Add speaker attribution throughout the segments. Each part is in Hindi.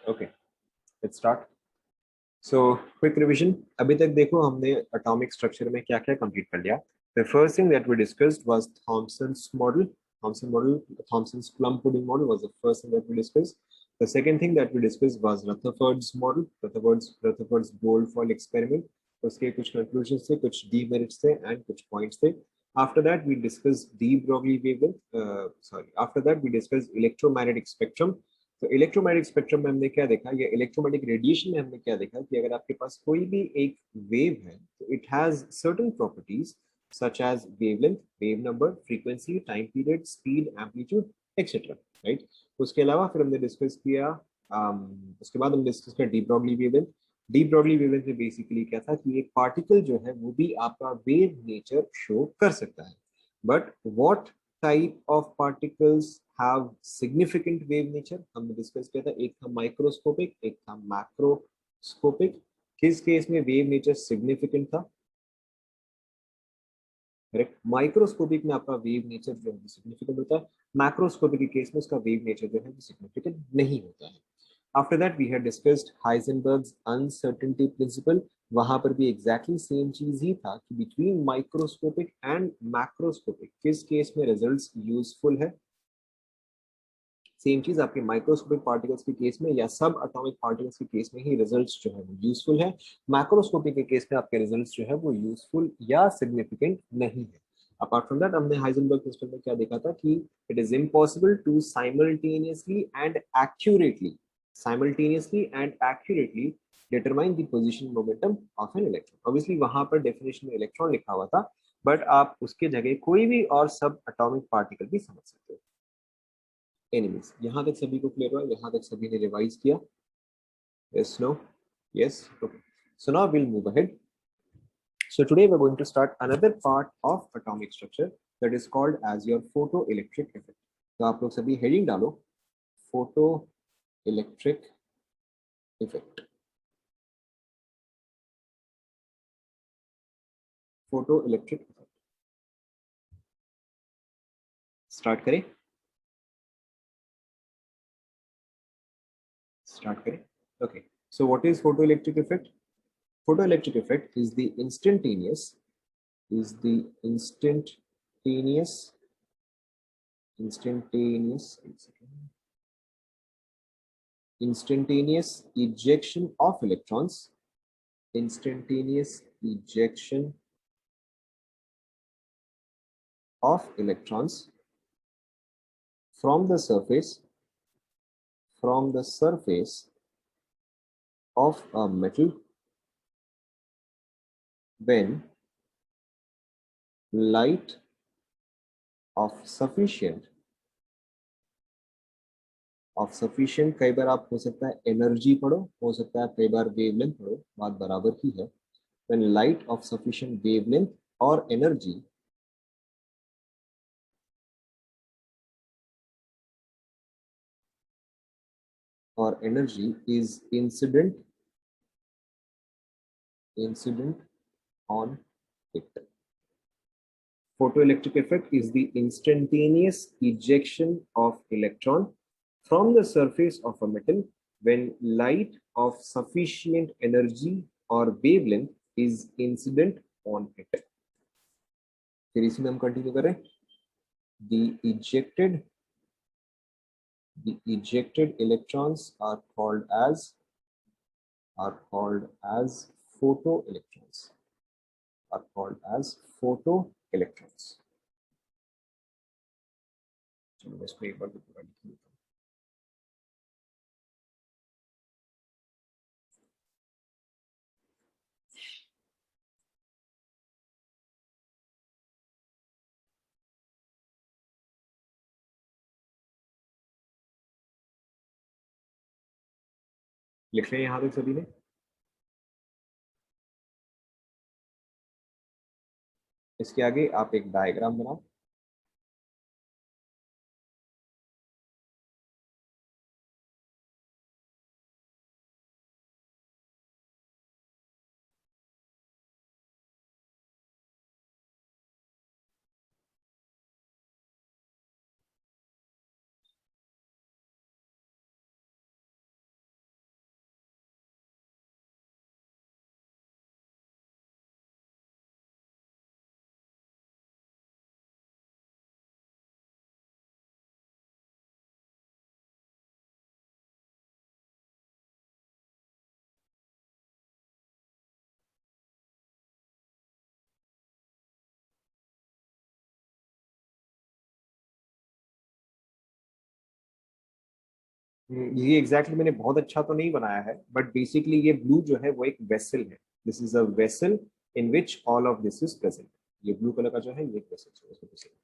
Speaker 1: Okay, let's start. So quick revision. अभी तक देखो हमने एटॉमिक स्ट्रक्चर में क्या क्या कंप्लीट कर लिया। The first thing that we discussed was Thomson's model. Thomson's plum pudding model was the first thing that we discussed. The second thing that we discussed was Rutherford's model, Rutherford's gold foil experiment. उसके कुछ conclusions थे, कुछ demerits थे and कुछ points थे. After that we discussed de Broglie wavelength. After that we discussed electromagnetic spectrum. तो इलेक्ट्रोमैग्नेटिक स्पेक्ट्रम में हमने क्या देखा, ये इलेक्ट्रोमैग्नेटिक रेडिएशन में हमने क्या देखा कि अगर आपके पास कोई भी एक वेव है तो it has certain properties such as wavelength, wave number, frequency, time period, speed, amplitude, etc. Right. उसके अलावा फिर हमने डिस्कस किया उसके बाद हमने डिस्कस किया de Broglie wavelength. De Broglie wavelength में बेसिकली क्या था कि एक पार्टिकल जो है वो भी आपका वेव नेचर शो कर सकता है, but what type of particles have significant wave nature हमने डिस्कस किया था। एक था माइक्रोस्कोपिक, एक था मैक्रोस्कोपिक। किस केस में वेव नेचर सिग्निफिकेंट था? करेक्ट, माइक्रोस्कोपिक में आपका वेव नेचर जो है सिग्निफिकेंट होता है, मैक्रोस्कोपिक के केस में उसका वेव नेचर जो है सिग्निफिकेंट नहीं होता है। After that we had discussed Heisenberg's uncertainty principle. वहां पर भी एग्जैक्टली सेम चीज ही था कि बिटवीन माइक्रोस्कोपिक एंड मैक्रोस्कोपिक किस केस में रिजल्ट्स यूजफुल है। सेम चीज आपके माइक्रोस्कोपिक पार्टिकल्स के केस में या सब एटॉमिक पार्टिकल्स के केस में ही रिजल्ट्स जो है वो यूजफुल है। मैक्रोस्कोपिक के केस में आपके रिजल्ट्स जो है वो यूजफुल या सिग्निफिकेंट नहीं है। अपार्ट फ्रॉम दैट हमने हाइजेनबर्ग प्रिंसिपल में क्या देखा था कि it is impossible to simultaneously and accurately determine the position momentum of an electron. Obviously वहां पर डेफिनेशन में इलेक्ट्रॉन लिखा हुआ था, बट आप उसके जगह कोई भी और सब एटॉमिक पार्टिकल भी समझ सकते हो। एनीवेज, यहाँ तक सभी को क्लियर हुआ? यहाँ तक सभी ने रिवाइज किया? Yes, no, yes, okay. So now we'll move ahead. So today we're going to start another part of atomic structure that is called as your photoelectric effect. तो आप लोग सभी हेडिंग डालो, photoelectric effect. Photoelectric effect. Start करें? स्टार्ट करें? Okay. So what is photoelectric effect? Photoelectric effect is the instantaneous instantaneous ejection of electrons from the surface of a metal when light of sufficient कई बार आप हो सकता है एनर्जी पढ़ो, हो सकता है कई बार वेवलेंथ पढ़ो, बात बराबर ही है। when light of sufficient wavelength or energy is incident on it. Photoelectric effect is the instantaneous ejection of electron from the surface of a metal when light of sufficient energy or wavelength is incident on it. फिर इसी में हम कंटिन्यू करें। The ejected electrons are called as photoelectrons. चलो मैं इसको एक बार पूरा लिख लेता हूँ। लिख लें यहाँ तक सभी ने? इसके आगे आप एक डायग्राम बनाओ। ये एग्जैक्टली मैंने बहुत अच्छा तो नहीं बनाया है, बट बेसिकली ये ब्लू जो है वो एक वेसल है। This is a vessel in which all of this is present. ये ब्लू कलर का जो है ये एक वेसल है।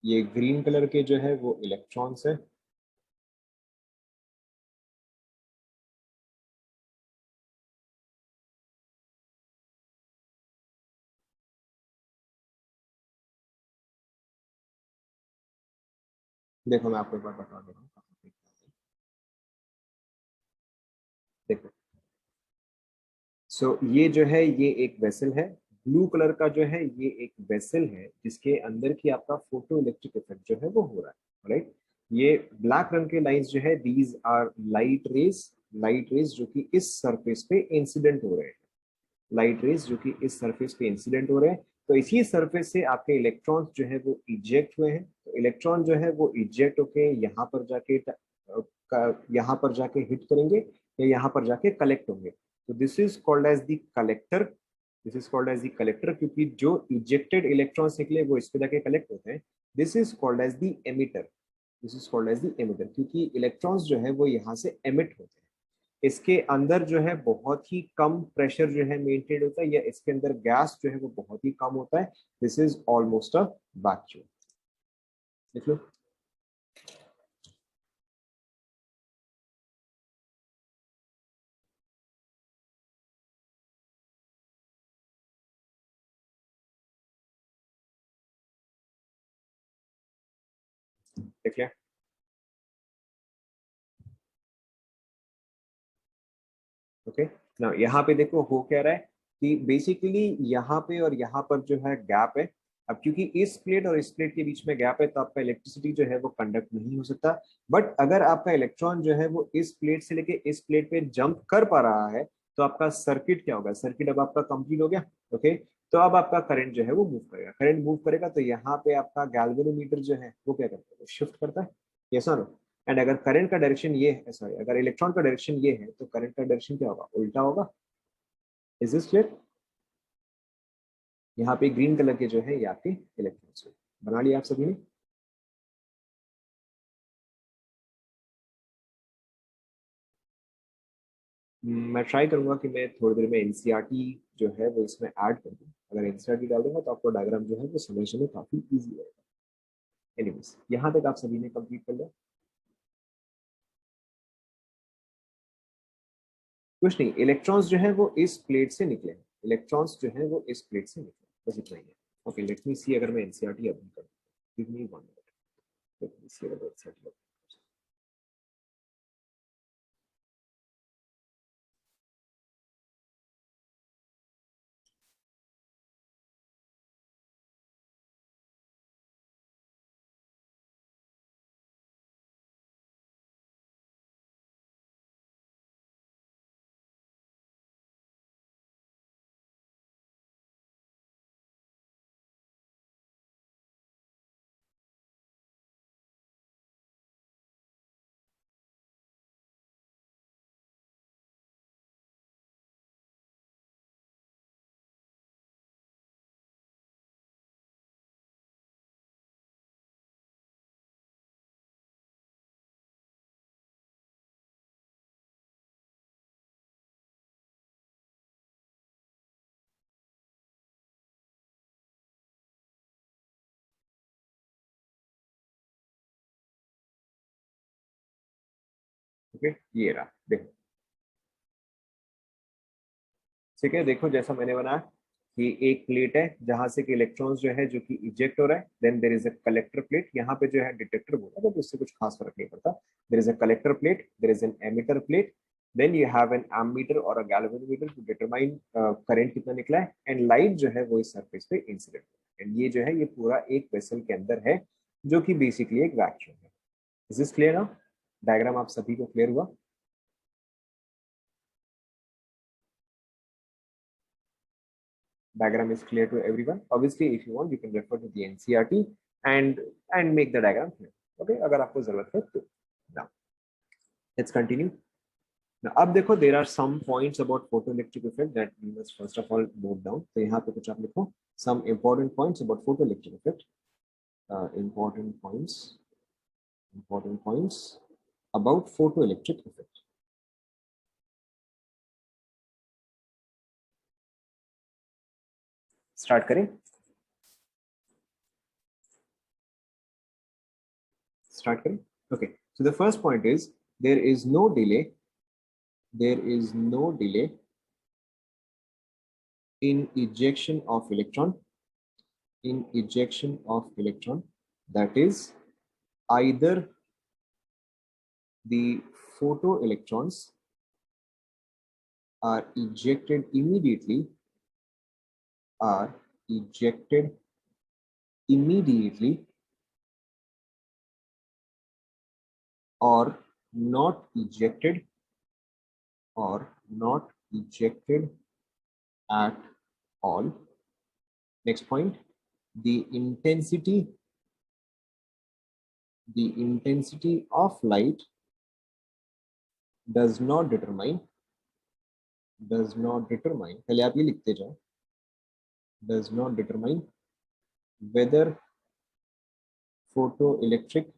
Speaker 1: ये ग्रीन कलर के जो है वो इलेक्ट्रॉन्स है। देखो मैं आपको एक बार बता दे रहा हूँ। देखो, सो ये जो है ये एक वेसल है। ब्लू कलर का जो है ये एक वेसल है जिसके अंदर की आपका फोटो इलेक्ट्रिक इफेक्ट जो है वो हो रहा है, राइट। ये ब्लैक रंग के लाइंस जो है these are light rays. Light rays जो कि इस सरफेस पे इंसिडेंट हो रहे हैं। लाइट रेज जो कि इस सरफेस पे इंसिडेंट हो रहे हैं। तो इसी सरफेस से आपके इलेक्ट्रॉन्स जो है वो इजेक्ट हुए हैं। तो इलेक्ट्रॉन जो है वो इजेक्ट होके यहाँ पर जाके हिट करेंगे या यहाँ पर जाके कलेक्ट होंगे। तो this is called as the collector. This is called as the collector, क्योंकि जो इजेक्टेड इलेक्ट्रॉन्स निकले वो इस पे जाके कलेक्ट होते हैं। This is called as the emitter. This is called as the emitter, क्योंकि इलेक्ट्रॉन्स जो है वो यहाँ से एमिट होते हैं। इसके अंदर जो है बहुत ही कम प्रेशर जो है मेंटेन होता है, या इसके अंदर गैस जो है वो बहुत ही कम होता है। This is almost a vacuum. देख लो। देख लिया। ओके। ना यहाँ पे देखो हो क्या रहा है कि बेसिकली यहाँ पे और यहाँ पर जो है गैप है। अब क्योंकि इस प्लेट और इस प्लेट के बीच में गैप है तो आपका इलेक्ट्रिसिटी जो है वो कंडक्ट नहीं हो सकता। बट अगर आपका इलेक्ट्रॉन जो है वो इस प्लेट से लेके इस प्लेट पे जंप कर पा रहा है तो आपका सर्किट क्या होगा, सर्किट अब आपका कंप्लीट हो गया। ओके। तो अब आपका करंट जो है वो मूव करेगा, करंट मूव करेगा तो यहाँ पे आपका गैल्वेनोमीटर जो है वो क्या करता है, शिफ्ट करता है। यस और नो। एंड अगर करंट का डायरेक्शन ये है, सॉरी, अगर इलेक्ट्रॉन का डायरेक्शन ये है तो करंट का डायरेक्शन क्या होगा, उल्टा होगा। Is this clear. यहाँ पे ग्रीन कलर के जो है ये आपके इलेक्ट्रॉन्स बना लिया आप सभी ने। मैं ट्राई करूंगा कि मैं थोड़ी देर में एनसीईआरटी जो है वो इसमें ऐड कर दूं। अगर एनसीईआरटी डाल दूंगा तो आपको डायग्राम जो है वो समझने में काफी इजी रहेगा। एनीवेज, यहाँ तक आप सभी ने कंप्लीट कर लिया। कुछ नहीं, इलेक्ट्रॉन्स जो है वो इस प्लेट से निकले हैं। इलेक्ट्रॉन्स जो है वो इस प्लेट से निकले, बस इतना ही है। ओके, लेट मी सी अगर मैं एनसीईआरटी अभी कर दूं। Give me 1 minute. Let me see अगर एनसीईआरटी। ओके, ये रहा देखो। ठीक है, देखो जैसा मैंने बनाया कि एक प्लेट है जहां से कि इलेक्ट्रॉन्स जो है जो कि इजेक्ट हो रहा है। Then there is a collector plate, यहाँ पे जो है डिटेक्टर बोला था तो उससे कुछ खास फर्क नहीं पड़ता। देर is a collector plate, there is an emitter plate. Then you have an ammeter or a galvanometer to determine current कितना निकला है, and light जो है वो इस surface पे incident है, and ये जो है ये पूरा एक vessel के अंदर है जो कि basically एक vacuum है. Is this clear now? Diagram आप सभी को clear हुआ? Diagram is clear to everyone. Obviously, if you want, you can refer to the NCERT and make the diagram clear. Okay, अगर आपको जरूरत है तो. Now, let's continue. Now, अब देखो, there are some points about photoelectric effect that we must first of all note down. तो यहाँ पे कुछ आप लिखो. Some important points about photoelectric effect. Important points about photoelectric effect. Start करें. Start करें. Okay. So the first point is there is no delay. There is no delay in ejection of electron. In ejection of electron, that is either the photoelectrons are ejected immediately or not ejected at all. Next point, the intensity of light does not determine, पहले आप ये लिखते जाओ, does not determine whether photoelectric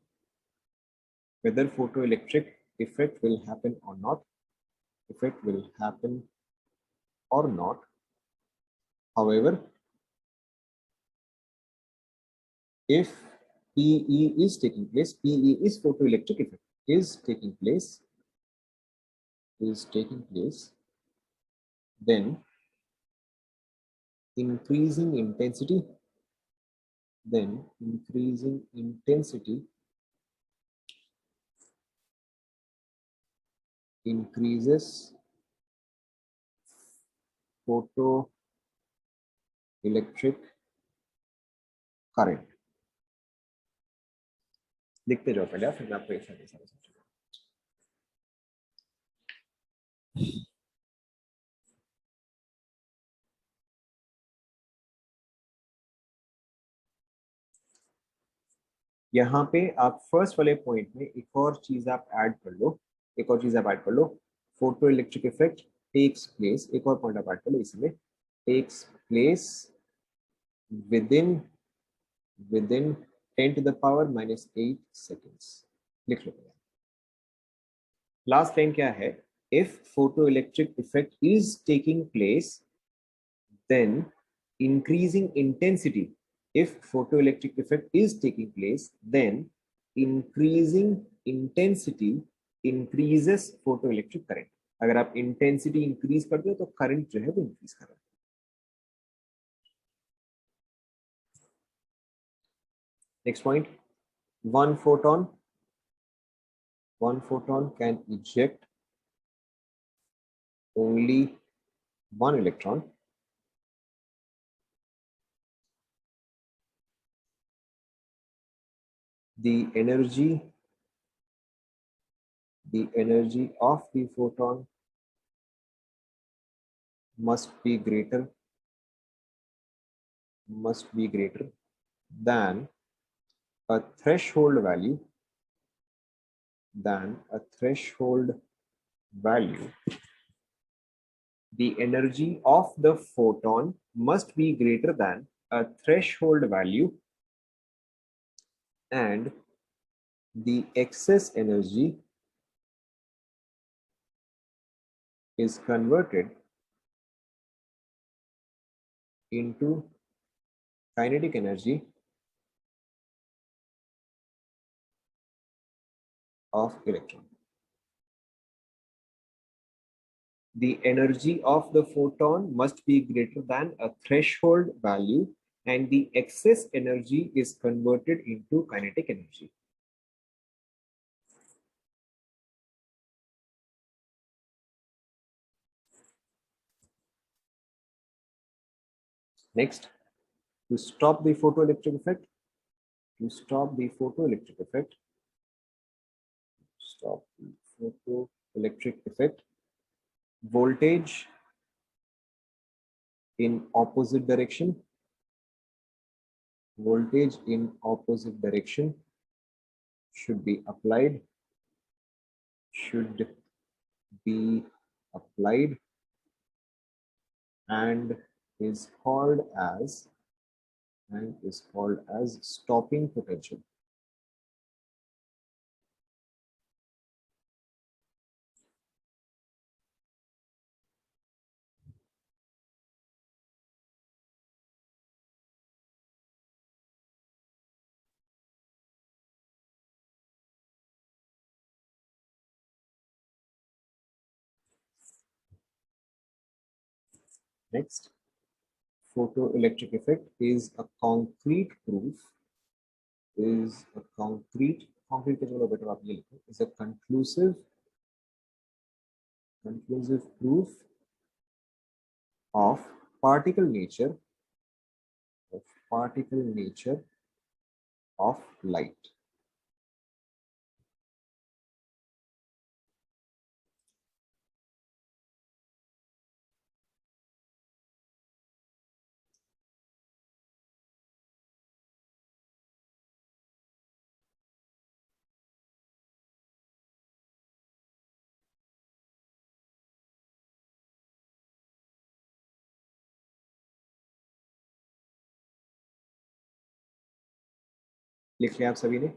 Speaker 1: effect will happen or not. However, if PE is taking place, PE is photoelectric effect is taking place, then increasing intensity increases photoelectric current. लिखते जाओ पहले, फिर मैं आपको एक साथ समझाऊंगा. यहाँ पे आप फर्स्ट वाले पॉइंट में एक और चीज आप ऐड कर लो, photo electric effect takes place, एक और पॉइंट आप ऐड कर लो इसमें, takes place within 10 to the power -8 seconds. लिख लो. लास्ट लाइन क्या है? If photoelectric effect is taking place, then increasing intensity. If photoelectric effect is taking place, then increasing intensity increases photoelectric current. अगर आप इंटेंसिटी इंक्रीज करते हो तो करंट जो है वो इंक्रीज कर रहा है. Next point, one photon can eject only one electron. The energy of the photon must be greater than a threshold value. The energy of the photon must be greater than a threshold value, and the excess energy is converted into kinetic energy of electron. The energy of the photon must be greater than a threshold value, and the excess energy is converted into kinetic energy. Next, to stop the photoelectric effect, to stop the photoelectric effect, stop the photoelectric effect, voltage in opposite direction, voltage in opposite direction should be applied, should be applied, and is called as stopping potential. Next, photoelectric effect is a concrete proof, is a concrete के जो बेटर आप ये लिखो, is a conclusive proof of particle nature of light. लिख लिया आप सभी ने?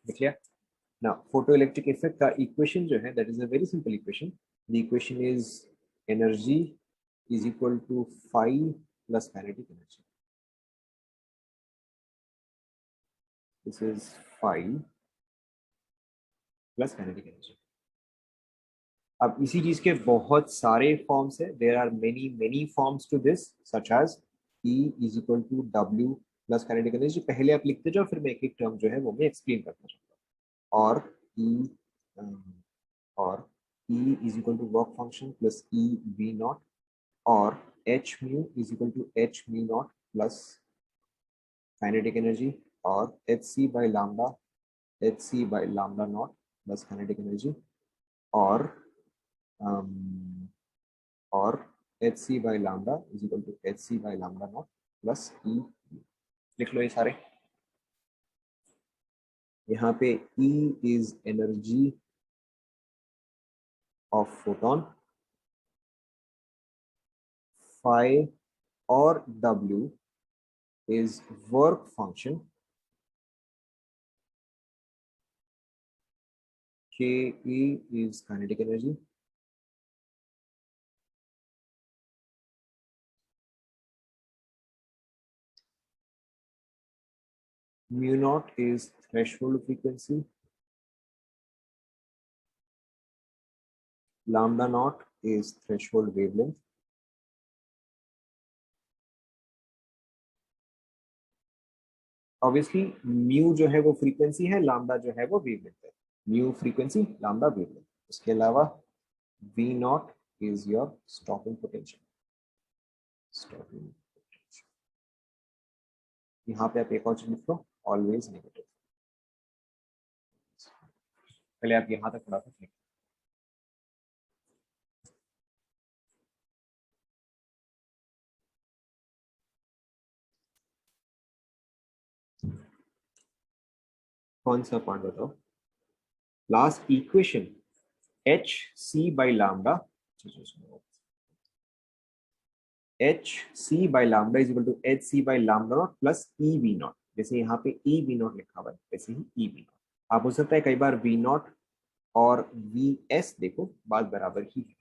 Speaker 1: लिख लिया? Now, photoelectric effect का equation जो है, that is a very simple equation. The equation is energy is equal to phi plus kinetic energy. This is phi plus kinetic energy. अब इसी चीज के बहुत सारे फॉर्म्स है. There are many forms to this, such as E is equal to W plus kinetic energy. पहले आप लिखते जाओ, फिर मैं एक एक टर्म जो है वो मैं एक्सप्लेन करना चाहूंगा. और E is equal to work function plus E V naught, or H mu is equal to H mu naught plus kinetic energy, or Hc by lambda naught plus kinetic energy, or Hc by lambda is equal to Hc by lambda naught plus E. लिख लो ये सारे. यहाँ पे E is energy of photon, phi or W is work function, Ke is kinetic energy, mu naught is threshold frequency, lambda naught is threshold wavelength, obviously mu जो है वो फ्रीक्वेंसी है, लैम्डा जो है वो वेवलेंथ है. Mu frequency, lambda wavelength. उसके अलावा V naught is your stopping potential. यहाँ पे आप एक और चीज लिख लो, ऑलवेज नेगेटिव. पहले आप यहाँ तक पढ़ा था. कौन सा पार्ट बताओ? Last equation H C by lambda, H C by lambda is equal to H C by lambda naught plus E V naught. जैसे यहाँ पे ई वी नॉट लिखा हुआ है, वैसे ही ई वी नॉट. आप हो सकता है कई बार वी नॉट और वी एस देखो, बात बराबर ही है.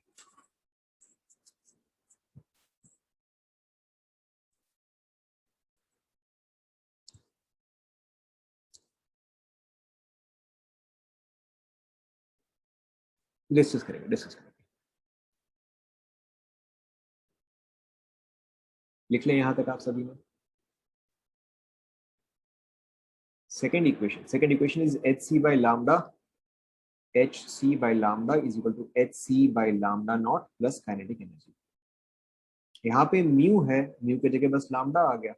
Speaker 1: डिस्कस करेंगे. लिख लें यहां तक आप सभी ने. Second equation is H C by lambda hc by lambda is equal to hc by lambda naught plus kinetic energy। यहाँ पे म्यू है, म्यू की जगह बस लैम्डा आ गया।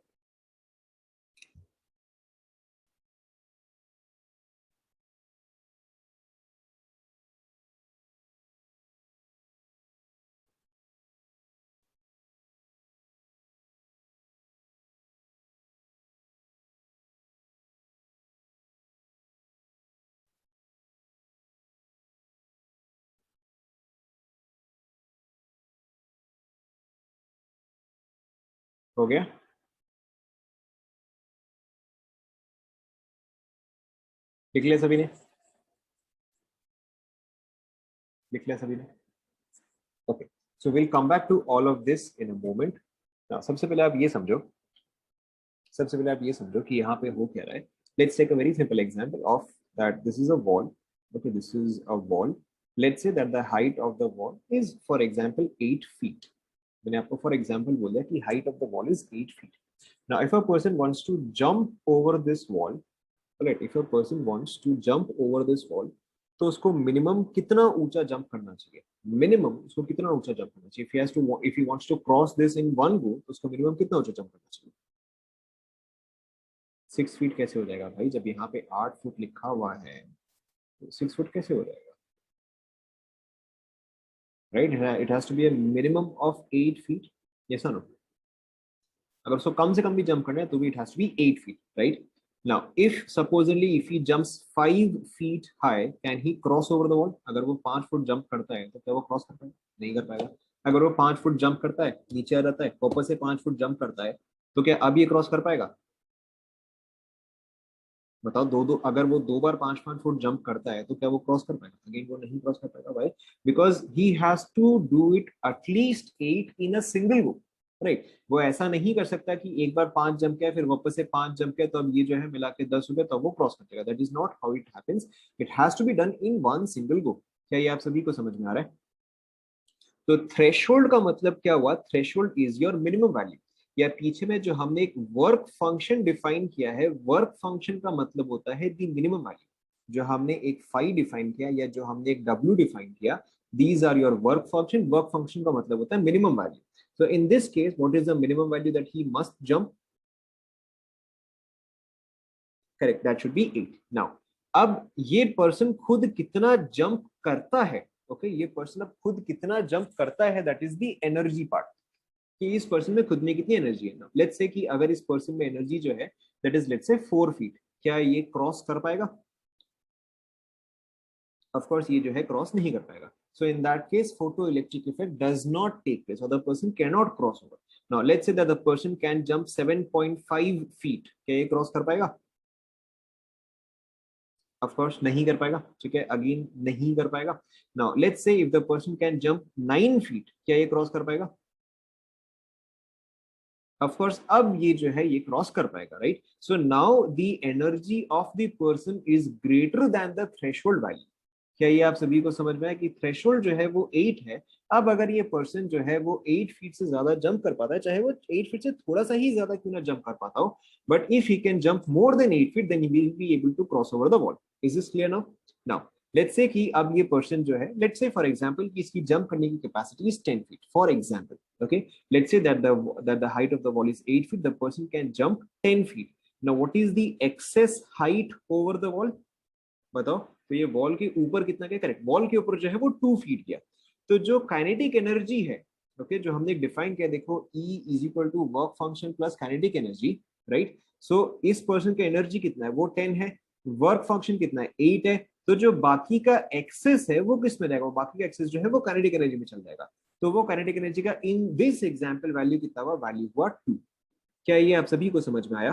Speaker 1: हो गया? लिख लिया सभी ने? लिख लिया सभी ने? Okay, so will come back to all of this in a moment. सबसे पहले आप ये समझो, सबसे पहले आप ये समझो कि यहाँ पे हो क्या रहा है। Let's take a very simple example of that this is a wall. Okay, this is a wall. Let's say that the height of the wall is for example 8 feet. मैंने आपको फॉर एग्जांपल बोला कि height of the wall is 8 feet. Now if a person wants to jump over this wall, right, if a person wants to jump over this wall, तो उसको मिनिमम कितना ऊंचा जंप करना चाहिए? मिनिमम उसको कितना ऊंचा जंप करना चाहिए? if he wants to cross this in one go, तो उसको मिनिमम कितना ऊंचा जंप करना चाहिए? 6 feet कैसे हो जाएगा भाई? जब यहाँ पे 8 फुट लिखा हुआ है तो 6 फुट कैसे हो जाएगा? Right, it has to be a minimum of 8 feet। Yes और नो? अगर उसको कम से कम भी जंप करना है तो भी it has to be 8 feet, right? Now if supposedly if he jumps 5 feet high, can he cross over the wall? अगर वो 5 फुट जंप करता है तो क्या वो क्रॉस कर पाएगा? नहीं कर पाएगा। अगर वो 5 फुट जंप करता है, नीचे आ जाता है, वापस से 5 फुट जंप करता है, तो क्या अब ये क्रॉस कर पाएगा? बताओ, दो दो अगर वो 2 बार 5-5 फुट जंप करता है तो क्या वो क्रॉस कर पाएगा? अगेन वो नहीं क्रॉस कर पाएगा भाई, because he has to do it at least 8 in a single go, right? वो ऐसा नहीं कर सकता कि एक बार 5 जंप किया फिर वापस से 5 जंप किया तो अब ये जो है मिला के 10 हो गया तो वो क्रॉस कर देगा। That is not how it happens. It has to be done in one single go. क्या ये आप सभी को समझ में आ रहा है? तो थ्रेशोल्ड का मतलब क्या हुआ? Threshold is your minimum value. या पीछे में जो हमने एक वर्क फंक्शन डिफाइन किया है, वर्क फंक्शन का मतलब होता है द मिनिमम वैल्यू। जो हमने एक फाई डिफाइन किया या जो हमने एक डब्ल्यू डिफाइन किया, these are your work function. Work function का मतलब होता है minimum value. So in this case what is the minimum value that he must jump? Correct, that should be 8। Now अब ये पर्सन खुद कितना जंप करता है? ओके, ये पर्सन अब खुद कितना जंप करता है, that is the energy part. कि इस पर्सन में खुद में कितनी एनर्जी है ना। लेट्स से कि अगर इस पर्सन में एनर्जी जो है that is let's say 4 feet, क्या ये क्रॉस कर पाएगा? ऑफ कोर्स ये जो है क्रॉस नहीं कर पाएगा। So in that case photo electric effect does not take place और the person can not cross over. Now let's say that the person can jump 7.5 feet, क्या ये क्रॉस कर पाएगा? ऑफ कोर्स नहीं कर पाएगा। ठीक है, अगेन नहीं कर पाएगा। नाउ लेट्स से if the person can jump 9 feet, क्या ये क्रॉस कर पाएगा? ऑफ कोर्स अब ये जो है ये क्रॉस कर पाएगा, right? So now the energy of the person is greater than the threshold value. क्या ये आप सभी को समझ में आया कि थ्रेशोल्ड जो है वो 8 है? अब अगर ये पर्सन जो है वो 8 फीट से ज्यादा जंप कर पाता है, चाहे वो 8 फीट से थोड़ा सा ही ज्यादा क्यों ना जंप कर पाता हो, but if he can jump more than 8 feet then he will be able to cross over the wall. Is this clear now? Now let's say कि अब ये पर्सन जो है, लेट्स से फॉर एग्जांपल कि इसकी जंप करने की capacity is 10 feet for example. Okay, let's say that the height of the wall is 8 feet, the person can jump 10 feet. Now what is the excess height over the wall? बताओ, तो ये वॉल के ऊपर कितना गया? करेक्ट, वॉल के ऊपर जो है वो 2 feet गया। तो जो काइनेटिक एनर्जी है, ओके, जो हमने डिफाइन किया, देखो E is equal to work function plus kinetic energy, right? So इस पर्सन का एनर्जी कितना है? वो 10 है। वर्क फंक्शन कितना है? 8 है। तो जो बाकी का एक्सेस है वो किस में जाएगा? वो बाकी का एक्सेस जो है वो काइनेटिक एनर्जी में चल जाएगा। तो वो काइनेटिक एनर्जी का इन दिस एग्जांपल वैल्यू कितना हुआ? वैल्यू हुआ 2। क्या ये आप सभी को समझ में आया?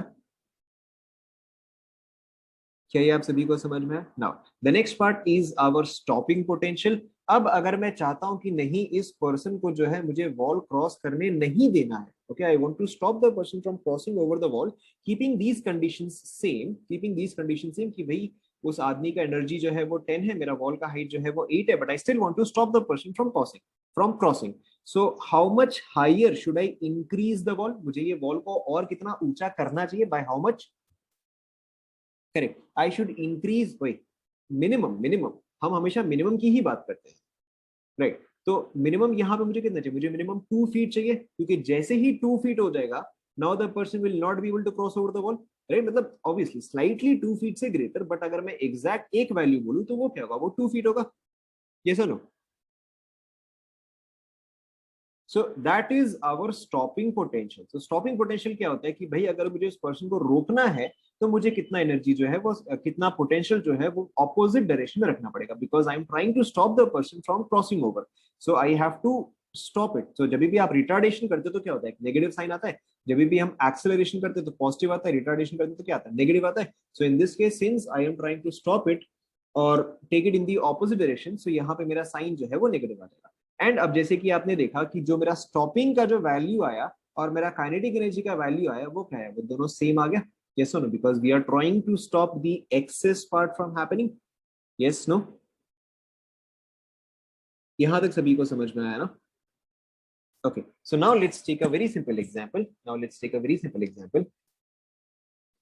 Speaker 1: क्या ये आप सभी को समझ में आया? Now the next part is our stopping potential. अब अगर मैं चाहता हूं कि नहीं, इस पर्सन को जो है मुझे वॉल क्रॉस करने नहीं देना है, okay, I want to stop the person from crossing over the wall, keeping these conditions same, keeping these conditions same, कि भाई उस आदमी का एनर्जी जो है वो 10 है, मेरा वॉल का हाइट जो है वो 8 है, but I still want to stop the person from crossing. So how much higher should I increase the wall? मुझे ये वॉल को और कितना ऊंचा करना चाहिए? By how much? Correct, I should increase by minimum हम हमेशा मिनिमम की ही बात करते हैं, राइट। तो मिनिमम यहाँ पे मुझे कितना चाहिए, मुझे मिनिमम 2 फीट चाहिए, क्योंकि जैसे ही 2 फीट हो जाएगा now the person will not be able to cross over the wall, right. मतलब ऑब्वियसली स्लाइटली 2 फीट से ग्रेटर, बट अगर मैं एग्जैक्ट एक वैल्यू बोलूं तो वो क्या होगा, वो 2 फीट होगा। ये सुनो, so that is our stopping potential. तो स्टॉपिंग पोटेंशियल क्या होता है कि भाई अगर मुझे उस पर्सन को रोकना है तो मुझे कितना एनर्जी जो है वो कितना पोटेंशियल जो है वो ऑपोजिट डायरेक्शन में रखना पड़ेगा, because I am trying to stop the person from crossing over, so I have to stop it. तो जब भी आप रिटार्डेशन करते हो तो क्या होता है, नेगेटिव साइन आता है। जब भी हम एक्सेलरेशन करते हैं तो पॉजिटिव आता है, रिटार्डेशन करते हैं तो क्या आता है, नेगेटिव आता है। So in this case since I am trying to stop it और take it in the opposite direction, so यहाँ पे मेरा साइन जो है वो नेगेटिव आ जाएगा। एंड अब जैसे कि आपने देखा कि जो मेरा स्टॉपिंग का जो वैल्यू आया और मेरा काइनेटिक एनर्जी का वैल्यू आया वो क्या है, वो दोनों सेम आ गया। Yes no, because we are trying to stop the excess part from happening. Yes no, यहां तक सभी को समझ में आया ना? Okay, so now let's take a very simple example. Now let's take a very simple example.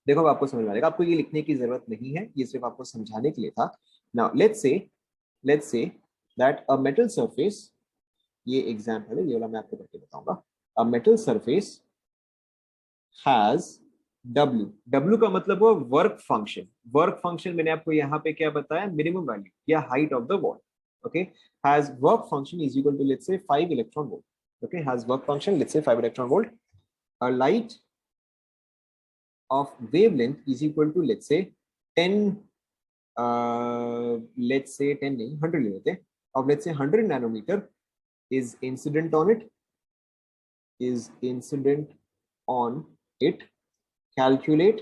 Speaker 1: देखो अब आपको समझ में आएगा, आपको ये लिखने की जरूरत नहीं है, ये सिर्फ आपको समझाने के लिए था। Now let's say that a metal surface, ये एग्जांपल है, ये वाला मैं आपको करके बताऊंगा। अ metal surface has W, W का मतलब वो वर्क फंक्शन। वर्क फंक्शन मैंने आपको यहाँ पे क्या बताया, मिनिमम वैल्यू या height of the wall. Okay, has work function is equal to let's say 5 electron volt. Okay, has work function let's say 5 electron volt. A light of wavelength is equal to let's say 10, let's say 10 नहीं 100 ले लेते हैं, of let's say 100 nanometer is incident on it, is incident on it. Calculate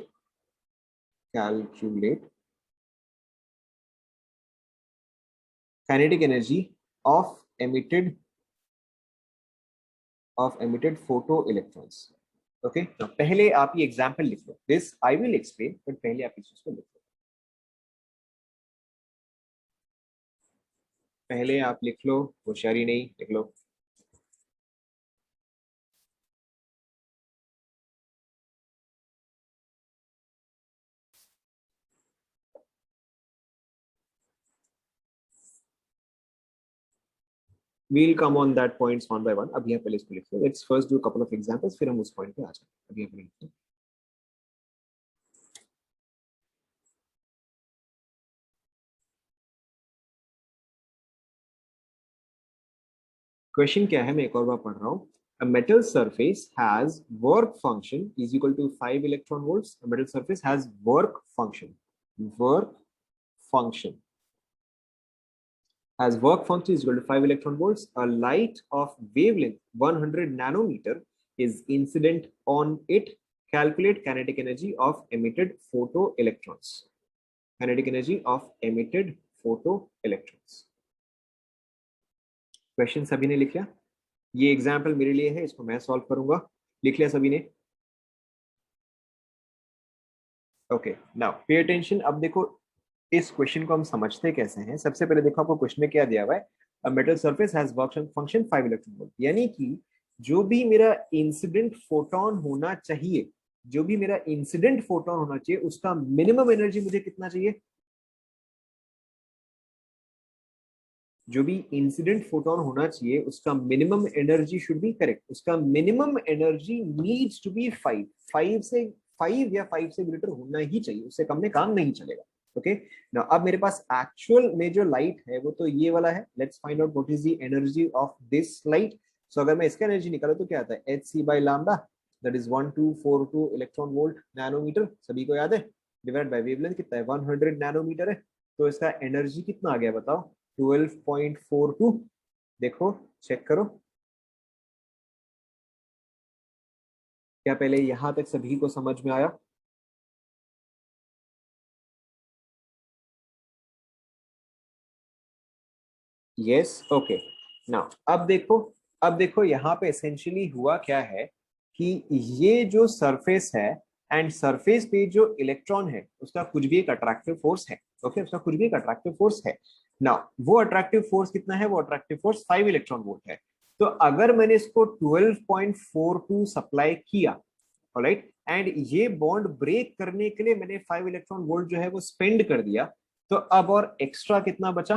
Speaker 1: kinetic energy of emitted photoelectrons. Okay, तो पहले आप ये एग्जाम्पल लिख लो, this I will explain, but पहले आप इस चीज को लिख लो। पहले आप लिख लो, होशियारी नहीं, लिख लो। We'll come on that points one by one. अभी आप पहले इसको लिख लो। Let's first do a couple of examples, फिर हम उस पॉइंट पे आ जाएंगे। अभी आप लिख लो। क्वेश्चन क्या है, मैं एक और बार पढ़ रहा हूँ। A metal surface has work function is equal to 5 electron volts. A metal surface has work function has work function is equal to 5 electron volts. A light of wavelength 100 nanometer is incident on it. Calculate kinetic energy of emitted photoelectrons. Kinetic energy of emitted photoelectrons. Question सभी ने लिख लिया? ये एग्जाम्पल मेरे लिए है, इसको मैं सॉल्व करूंगा। लिख लिया सभी ने? Okay, now pay attention. अब देखो इस क्वेश्चन को हम समझते कैसे हैं। सबसे पहले देखो आपको क्वेश्चन में क्या दिया हुआ है, a metal surface has work function 5 electron volt, यानी कि जो भी मेरा इंसिडेंट फोटोन होना चाहिए, जो भी मेरा इंसिडेंट फोटोन होना चाहिए उसका मिनिमम एनर्जी मुझे कितना चाहिए, जो भी इंसिडेंट फोटोन होना चाहिए उसका minimum energy should be correct, उसका minimum energy needs to be 5, 5 या 5 से ग्रेटर होना ही चाहिए, उससे कम में काम नहीं चलेगा। ओके, नाउ अब मेरे पास एक्चुअल में जो लाइट है वो तो ये वाला है। Let's find out what is the energy of this light. So अगर मैं इसका एनर्जी निकालूं तो क्या आता है, h C by lambda, that is 1242 electron volt nanometre, सभी को याद है। डिवाइड बाय वेवलेंथ कितना है, 100 नैनोमीटर है, तो इसका एनर्जी कितना आ गया बताओ, 12.42। देखो चेक करो, क्या पहले यहां तक सभी को समझ में आया? Yes, okay. नाउ अब देखो यहाँ पे एसेंशियली हुआ क्या है कि ये जो सरफेस है एंड सरफेस पे जो इलेक्ट्रॉन है उसका कुछ भी एक अट्रैक्टिव फोर्स है। ओके, उसका कुछ भी एक अट्रैक्टिव फोर्स है। नाउ वो अट्रैक्टिव फोर्स कितना है, वो अट्रैक्टिव फोर्स 5 इलेक्ट्रॉन वोल्ट है। तो अगर मैंने इसको 12.42 सप्लाई किया, ऑलराइट, एंड ये बॉन्ड ब्रेक करने के लिए मैंने 5 इलेक्ट्रॉन वोल्ट जो है वो स्पेंड कर दिया, तो अब और एक्स्ट्रा कितना बचा,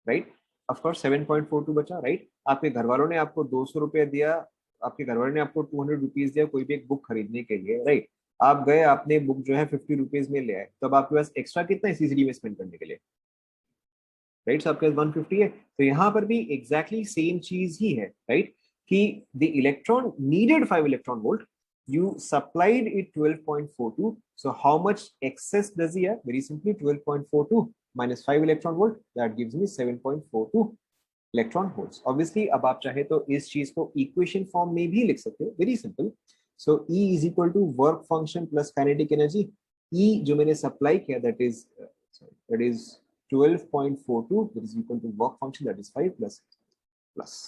Speaker 1: राइट, ऑफ कोर्स 7.42 बचा, राइट। आपके घर वालों ने आपको 200 रुपया दिया, आपके घर वालों ने आपको 200 रुपीज दिया कोई भी एक बुक खरीदने के लिए, राइट। आप गए, आपने बुक जो है 50 रुपीज में ले आए, तब आपके पास एक्स्ट्रा कितना है सीसीडी में स्पेंड करने के लिए, राइट। सो आपके पास 150 है। तो यहाँ पर भी एग्जैक्टली सेम चीज ही है, राइट, कि the electron needed 5 electron volt, you supplied it 12.42, so how much excess does he have? Very simply 12.42 minus 5 electron volt, that gives me 7.42 electron holes. Obviously अब आप चाहे तो इस चीज को इक्वेशन फॉर्म में भी लिख सकते हो, very simple. So E is equal to work function plus kinetic energy. E जो मैंने सप्लाई किया that is 12.42, that is equal to work function that is 5 plus plus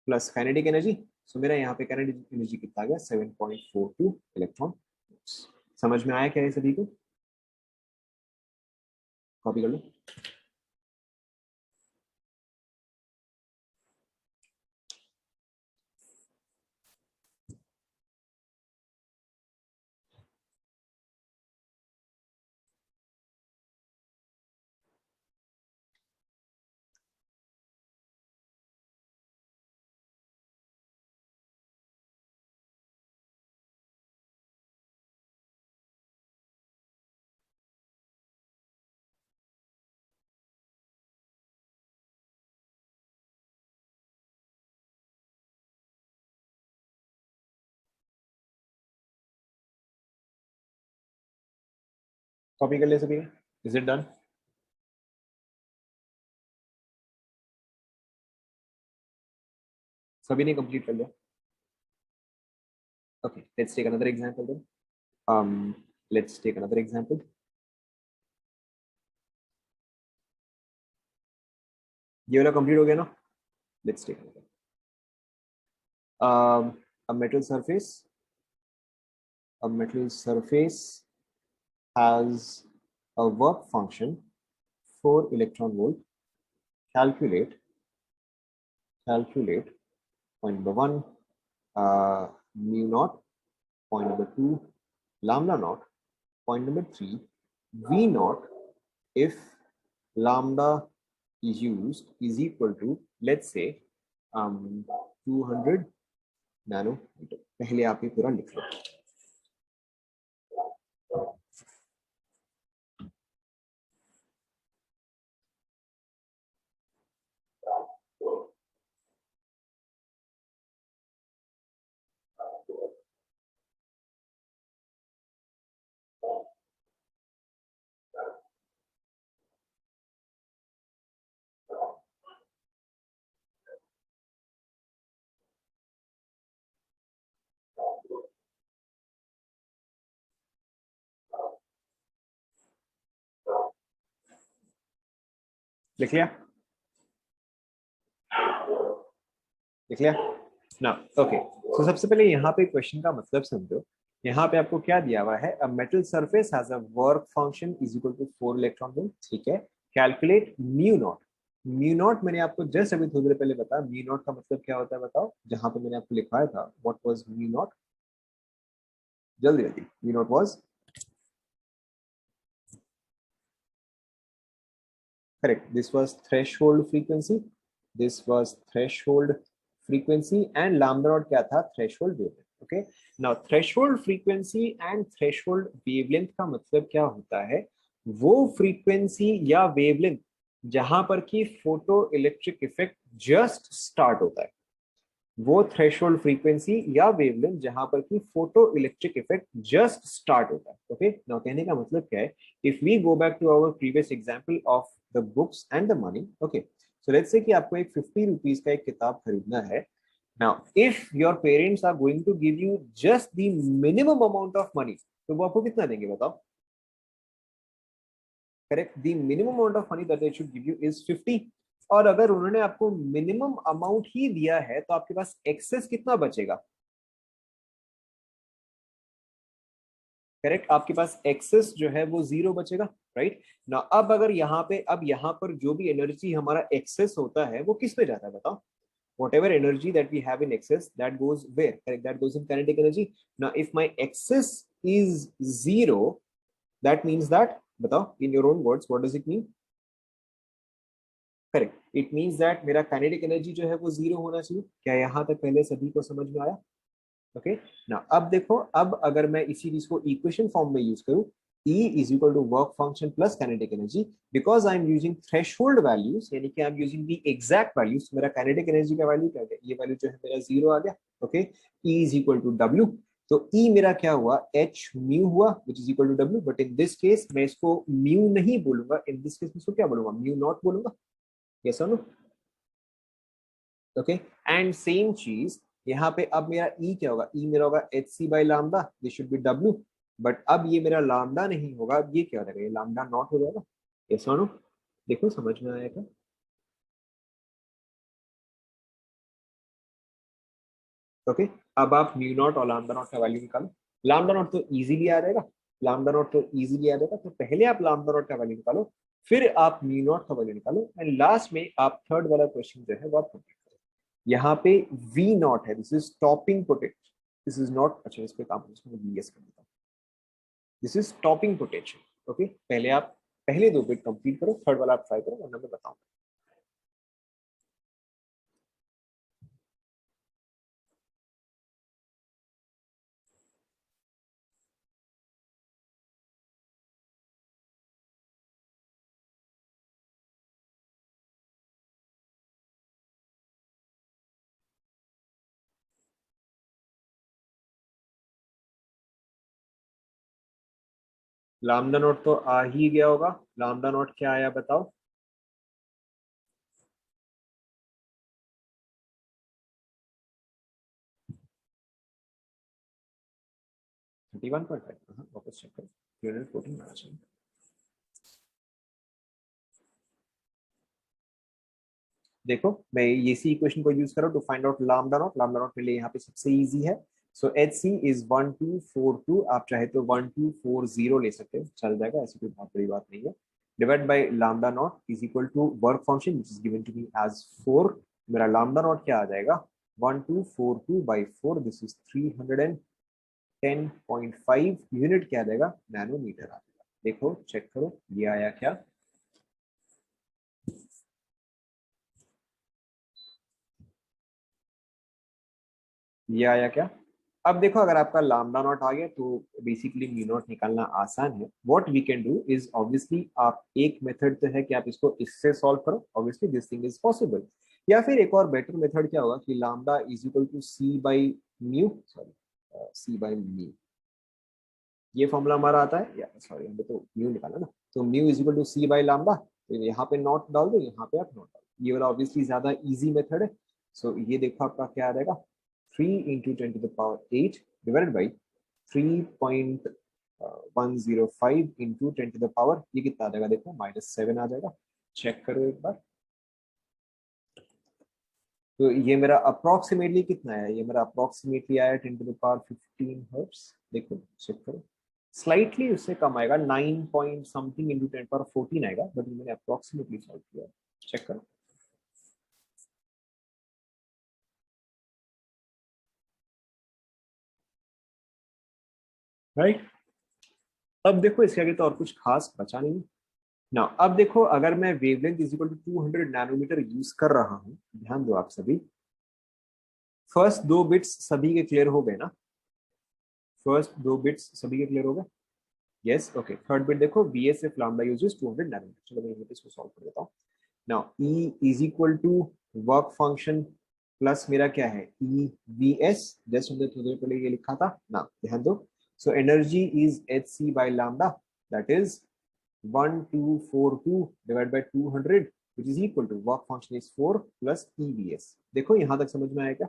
Speaker 1: plus kinetic energy. So मेरा यहाँ पे काइनेटिक एनर्जी कितना आ गया, 7.42 इलेक्ट्रॉन वोल्ट्स। समझ में आया क्या है सभी को? कॉपी कर लो। कॉपी कर ले सभी ने? Is it done? सभी ने कंप्लीट कर लिया? Okay, let's take another example then. Let's take another example. ये वाला कंप्लीट हो गया ना? Let's take another. A metal surface. A metal surface has a work function 4 electron volt. Calculate point number 1 mu naught, point number 2 lambda naught, point number 3 v naught if lambda is used is equal to, let's say 200 nanometre. पहले आप ये पूरा लिख लो। लिख लिया? लिख लिया ना? ओके, तो सबसे पहले यहाँ पे क्वेश्चन का मतलब समझो। यहाँ पे आपको क्या दिया हुआ है, a metal surface has a work function is equal to 4 electron volt, ठीक है। Calculate mu naught. Mu naught मैंने आपको जस्ट अभी थोड़ी देर पहले बताया, म्यू नॉट का मतलब क्या होता है बताओ, जहां पे मैंने आपको लिखवाया था व्हाट वाज म्यू नॉट, जल्दी जल्दी। Mu naught was correct, this was threshold frequency, this was threshold frequency and lambda naught क्या था, threshold wavelength. Okay, now threshold frequency and threshold wavelength का मतलब क्या होता है, वो फ्रीक्वेंसी या वेवलेंथ जहां पर की photo electric effect just start होता है, वो थ्रेशोल्ड फ्रीक्वेंसी या वेवलेंथ जहां पर की photo electric effect just start होता है। ओके, नाउ कहने का मतलब क्या है, if we go back to our previous example of the books and the money. Okay, so let's say कि आपको एक 50 रुपीज का एक किताब खरीदना है। Now if your parents are going to give you just the minimum amount of money, तो वो आपको कितना देंगे बताओ? Correct, the minimum amount of money that they should give you is 50। और अगर उन्होंने आपको मिनिमम अमाउंट ही दिया है तो आपके पास एक्सेस कितना बचेगा? करेक्ट, आपके पास एक्सेस जो है वो 0 बचेगा, राइट ना। अब अगर यहाँ पर जो भी एनर्जी हमारा एक्सेस होता है वो किस पे जाता है बताओ? whatever energy that we have in excess, that goes where? Correct, that goes in kinetic energy. Now if my excess is 0, that means that बताओ in your own words what does it mean? Correct, it means that मेरा काइनेटिक एनर्जी जो है वो जीरो होना चाहिए। क्या यहाँ तक पहले सभी को समझ में आया? ओके ना, अब देखो, अब अगर मैं इसी चीज को इक्वेशन फॉर्म में यूज करूं, E is equal to work function plus kinetic energy, because I am using threshold values, यानी कि I am using the exact values, मेरा kinetic energy का वैल्यू क्या है, ये वैल्यू जो है मेरा जीरो आ गया। Okay, E is equal to W, तो E मेरा क्या हुआ, H mu हुआ, which is equal to W, but in this case मैं इसको mu नहीं बोलूंगा, in this case मैं इसको क्या बोलूंगा, mu नॉट बोलूंगा। यस और नो? ओके, एंड सेम चीज यहाँ पे, अब मेरा ई क्या होगा, ई मेरा होगा H C by lambda, this should be W, but अब ये मेरा लामडा नहीं होगा, अब ये क्या हो जाएगा, ये लामडा नॉट हो जाएगा। यस और नो? देखो समझ में आया क्या? ओके, अब आप म्यू नॉट और लामडा नॉट का वैल्यू निकालो। लामडा नॉट तो इजीली आ जाएगा, लामडा नॉट तो इजीली आ जाएगा, तो पहले आप लामडा नॉट का वैल्यू निकालो, फिर आप म्यू नॉट का वैल्यू निकालो, एंड लास्ट में आप थर्ड वाला क्वेश्चन जो है वो आप कंप्लीट करो। यहाँ पे वी नॉट है, this is stopping potential, this is not, अच्छा इस पे काम वी एस कर देता हूँ, this is stopping potential. Okay, पहले आप पहले दो बिट कंप्लीट करो, थर्ड वाला आप ट्राई करो, वरना मैं बताऊँ। लामडा नोट तो आ ही गया होगा, लामडा नोट क्या आया बताओ? 31.5, वापस चेक करो, 314 आना चाहिए। देखो मैं ये सी इक्वेशन को यूज करो to find out lambda naught, lambda naught के लिए यहाँ पे सबसे इजी है, सो एच सी इज 1242, आप चाहे तो 1240 ले सकते हो, चल जाएगा, ऐसी कोई बहुत बड़ी बात नहीं है। Divide by lambda naught is equal to work function which is given to me as 4, मेरा लामडा नॉट क्या आ जाएगा, 1242/4, दिस इज 310.5 यूनिट, क्या आ जाएगा, नैनोमीटर आ जाएगा। देखो चेक करो ये आया क्या, ये आया क्या? अब देखो अगर आपका लामडा नॉट आ गया तो बेसिकली म्यू नॉट निकालना आसान है। What we can do is obviously, आप एक मेथड तो है कि आप इसको इससे सॉल्व करो, obviously this thing is possible, या फिर एक और बेटर मेथड क्या होगा कि lambda is equal to C by mu, sorry C by mu, ये फॉर्मूला हमारा आता है, या सॉरी हमें तो म्यू निकाला ना, तो mu is equal to C by lambda, तो यहाँ पे नॉट डाल दो, यहाँ पे आप नॉट डाल दो, ये वाला ऑब्वियसली ज्यादा इजी मेथड है। सो ये देखो आपका क्या आ जाएगा, 3 × 10⁸ डिवाइडेड बाई 3.105 इंटू 10⁻, ये कितना आ जाएगा, देखो -7 आ जाएगा, चेक करो एक बार। तो ये मेरा अप्रोक्सीमेटली कितना है, ये मेरा अप्रोक्सीमेटली आया 10⁻15 हर्ट्ज, देखो चेक करो, स्लाइटली उससे कम आएगा, 9 पॉइंट समथिंग इंटू 10⁻14 आएगा, बट ये मैंने अप्रोक्सीमेटली सॉल्व किया, चेक करो। राइट, अब देखो इसके आगे तो और कुछ खास बचा नहीं। ना अब देखो, अगर मैं wavelength is equal to 200 nanometre use कर रहा हूँ, ध्यान दो आप सभी, फर्स्ट दो बिट्स सभी के क्लियर हो गए ना, फर्स्ट दो बिट्स सभी के क्लियर हो गए, यस ओके। थर्ड बिट देखो, B S F lambda uses 200 nanometre, चलो मैं इसको सॉल्व कर देता हूँ। Now E is equal to work function plus मेरा क्या है, ई वी एस, जस्ट हमने थोड़ी देर पहले ये लिखा था ना, ध्यान दो। So energy is H C by lambda, that is 1242 divide by 200, which is equal to work function is 4 plus EVS। देखो यहां तक समझ में आया क्या?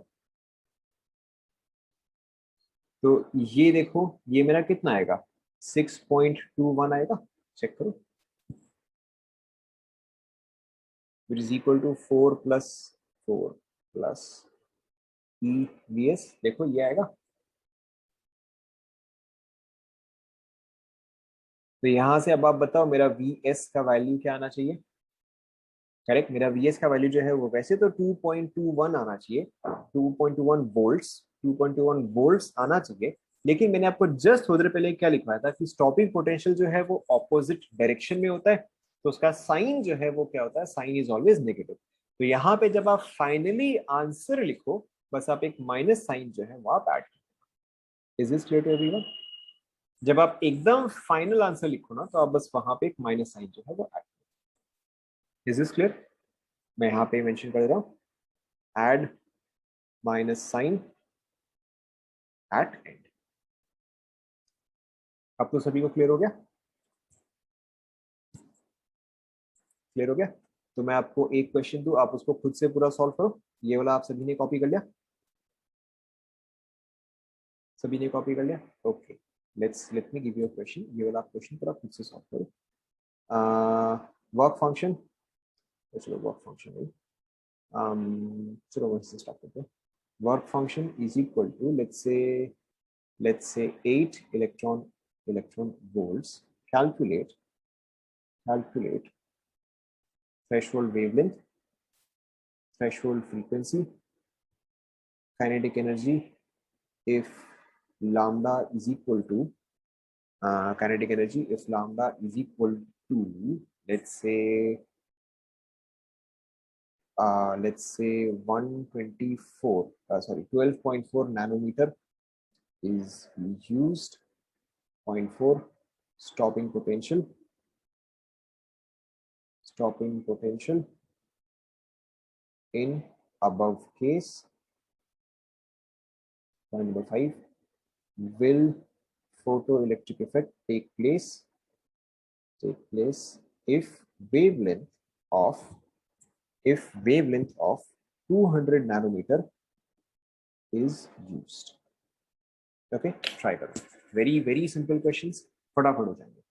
Speaker 1: तो ये देखो ये मेरा कितना आएगा, 6.21 आएगा, चेक करो, which is equal to 4 plus 4 plus EVS, देखो ये आएगा। तो यहां से अब आप बताओ मेरा VS का वैल्यू क्या आना चाहिए? करेक्ट, मेरा VS का वैल्यू जो है वो वैसे तो 2.21 आना चाहिए, 2.21 वोल्ट्स, 2.21 वोल्ट्स आना चाहिए, लेकिन मैंने आपको जस्ट थोड़ी देर पहले क्या लिखवाया था कि स्टॉपिंग पोटेंशियल जो है वो ऑपोजिट डायरेक्शन में होता है, तो उसका साइन जो है वो क्या होता है, साइन इज ऑलवेज नेगेटिव। तो यहाँ पे जब आप फाइनली आंसर लिखो, बस आप एक माइनस साइन जो है वो आप ऐड करो। Is this clear to everyone? जब आप एकदम फाइनल आंसर लिखो ना, तो आप बस वहां पे एक माइनस साइन जो है वो ऐड करो। Is this clear? मैं यहाँ पे मेंशन कर रहा हूँ, add minus sign at end. अब तो सभी को क्लियर हो गया? क्लियर हो गया? तो मैं आपको एक क्वेश्चन दूं, आप उसको खुद से पूरा सॉल्व करो। ये वाला आप सभी ने कॉपी कर लिया? सभी ने कॉपी कर लिया? Okay, let me give you a question. ये वाला आप क्वेश्चन पूरा खुद से सॉल्व करो। वर्क फंक्शन, चलो वर्क फंक्शन नहीं, चलो वहीं से स्टार्ट करते हैं। Work function is equal to let's say 8 electron volts. Calculate threshold wavelength, threshold frequency, kinetic energy if lambda is equal to kinetic energy if lambda is equal to let's say 124 sorry 12.4 nanometer is used. Point 4 stopping potential in above case. Point number 5, will photoelectric effect take place if wavelength of 200 nanometer is used. Okay, try करो, very simple questions, फटाफट हो जाएंगे।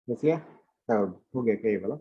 Speaker 1: देख लिया? हो गया क्या ये वाला?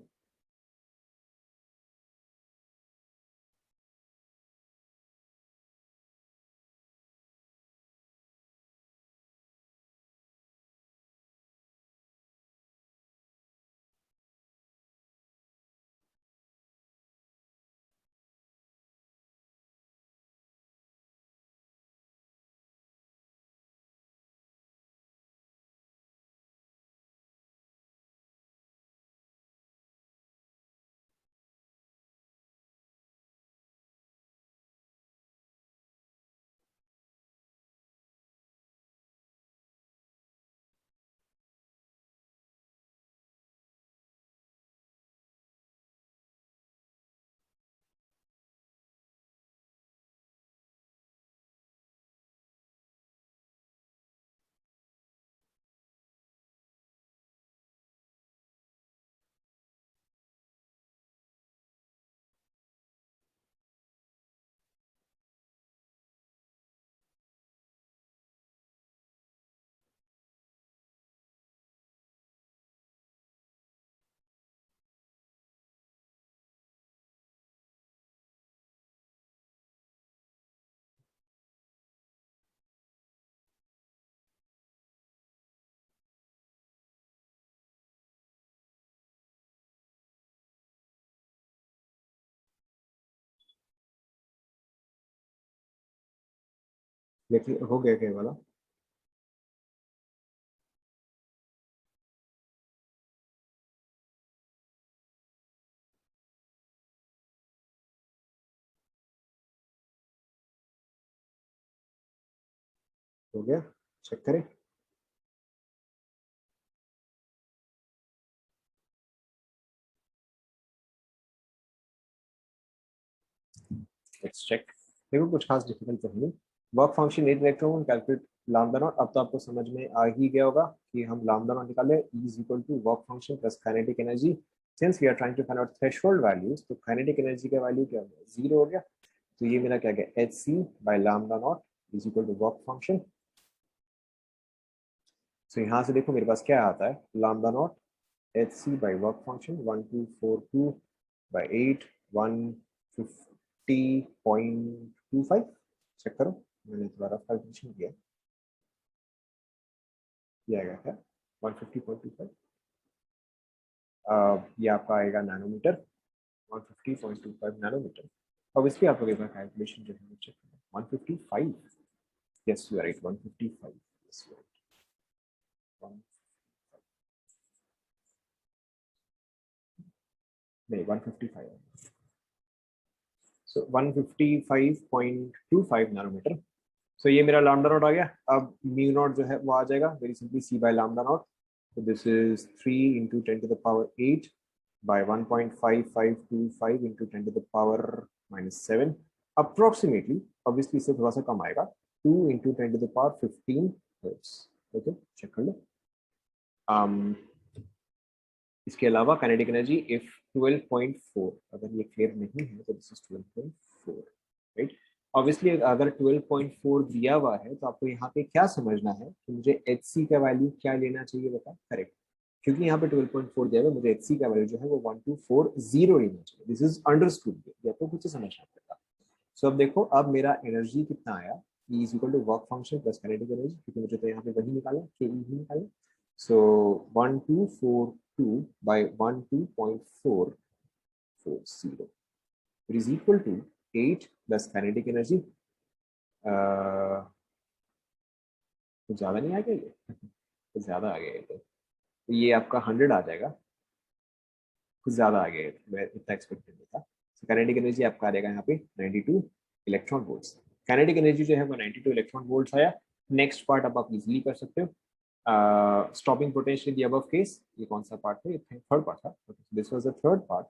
Speaker 1: देखिए हो गया क्या वाला? हो गया, चेक करें। Let's check. देखो कुछ खास डिफिकल्ट तो नहीं। Work function 8 electron calculate lambda naught. अब तो आपको समझ में आ ही गया होगा कि हम लैम्डा नॉट निकाले E is equal to work function plus kinetic energy. Since we are trying to find out threshold values, तो काइनेटिक एनर्जी का वैल्यू क्या हो गया? 0 हो गया। तो ये मेरा क्या गया? H C by lambda naught is equal to work function. So यहाँ से देखो मेरे पास क्या आता है, lambda naught h C by work function 1242 by 8 150.25। Check करो, मैंने थोड़ा रफ कैलकुलेशन किया, ये आएगा क्या? 150.25। ये आपका आएगा नैनोमीटर, 150.25 नैनोमीटर। ऑब्वियसली आप लोग एक बार कैलकुलेशन जो है चेक करें। 155, yes you are right, 155, yes you are right. नहीं 155, सो 155.25 नैनोमीटर। सो ये मेरा लैम्डा नॉट आ गया। अब म्यू नॉट जो है वो आ जाएगा very simply C by lambda naught. So this is 3 into 10 to the power 8 by 1.5525 into 10 to the power minus 7 approximately, obviously इससे थोड़ा सा कम आएगा, 2 into 10 to the power 15 hertz। Okay check कर लो। इसके अलावा काइनेटिक एनर्जी इफ 12.4, अगर ये क्लियर नहीं है तो दिस इज 12.4, राइट। ऑब्वियसली अगर 12.4 दिया हुआ है तो आपको यहाँ पे क्या समझना है कि मुझे एच सी का वैल्यू क्या लेना चाहिए, बता। करेक्ट, क्योंकि यहाँ पे 12.4 दिया हुआ है, मुझे एच सी का वैल्यू जो है वो 1240 लेना चाहिए। दिस इज अंडरस्टूड, ये आपको कुछ समझना पड़ेगा। सो अब देखो, अब मेरा एनर्जी कितना आया, E is equal to work function plus kinetic energy, क्योंकि मुझे तो यहाँ पे वही निकाला, के ई ही निकाला। सो 1242 by 12.440 is equal to 8 plus kinetic energy। कुछ ज्यादा नहीं आ गया ये? कुछ ज्यादा आ गया ये तो ये आपका 100 आ जाएगा। कुछ ज्यादा आ गया, मैं इतना एक्सपेक्ट नहीं था। काइनेटिक एनर्जी आपका आ जाएगा यहाँ पे 92 इलेक्ट्रॉन वोल्ट्स। काइनेटिक एनर्जी जो है वो 92 इलेक्ट्रॉन वोल्ट्स आया। नेक्स्ट पार्ट अब आप इजीली कर सकते हो। Stopping potential the above case, ये कौन सा पार्ट है? ये थर्ड पार्ट था, this was the third part.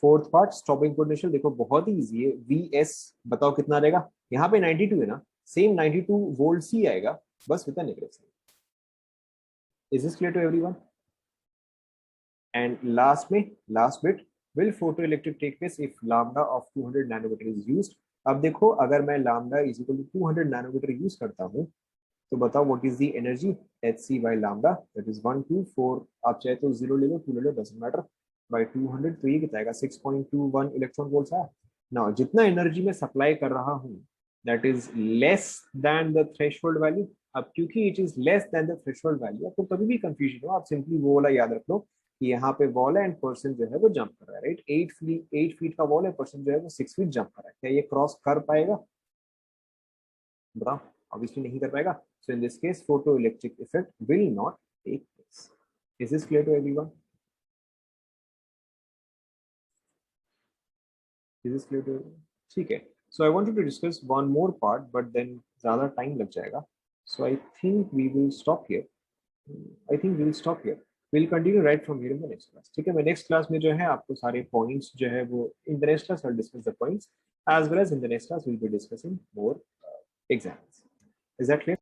Speaker 1: Fourth part stopping potential, देखो बहुत ही इजी है। वी एस बताओ कितना रहेगा? यहाँ पे 92 है ना, सेम 92 वोल्ट ही आएगा, बस with negative sign. Is this clear to everyone? And last में, last bit, will photoelectric take place if lambda of 200 nanometre is used. अब देखो अगर मैं lambda is equal to 200 nanometre use करता हूँ तो बताओ what is the energy? H C by lambda, that is 124। आप चाहे तो 0 ले लो, 2 ले लो, डजंट मैटर, बाई 200। तो ये कितना आएगा? 6.21 इलेक्ट्रॉन वोल्ट्स है ना। जितना एनर्जी मैं सप्लाई कर रहा हूँ that is less than the threshold value. अब क्योंकि it is less than the threshold value, आपको कभी भी कंफ्यूजन हो आप सिंपली वो वाला याद रख लो कि यहाँ पे वॉल है एंड पर्सन जो है वो जंप कर रहा है, राइट। 8 फीट का वॉल है, पर्सन जो है वो 6 फीट जंप कर रहा है, क्या ये क्रॉस कर पाएगा? बताओ, ऑब्वियसली नहीं कर पाएगा। So in this case photo electric effect will not take place. Is this clear to everyone? Is this clear to? ठीक है। So I wanted to discuss one more part but then ज्यादा टाइम लग जाएगा। So I think we will stop here. I think we will stop here. Will continue right from here in the next class. ठीक है, मैं नेक्स्ट क्लास में जो है आपको सारे पॉइंट्स जो है वो in the next class I will discuss the points as well as in the next class will be discussing more examples. Is that clear?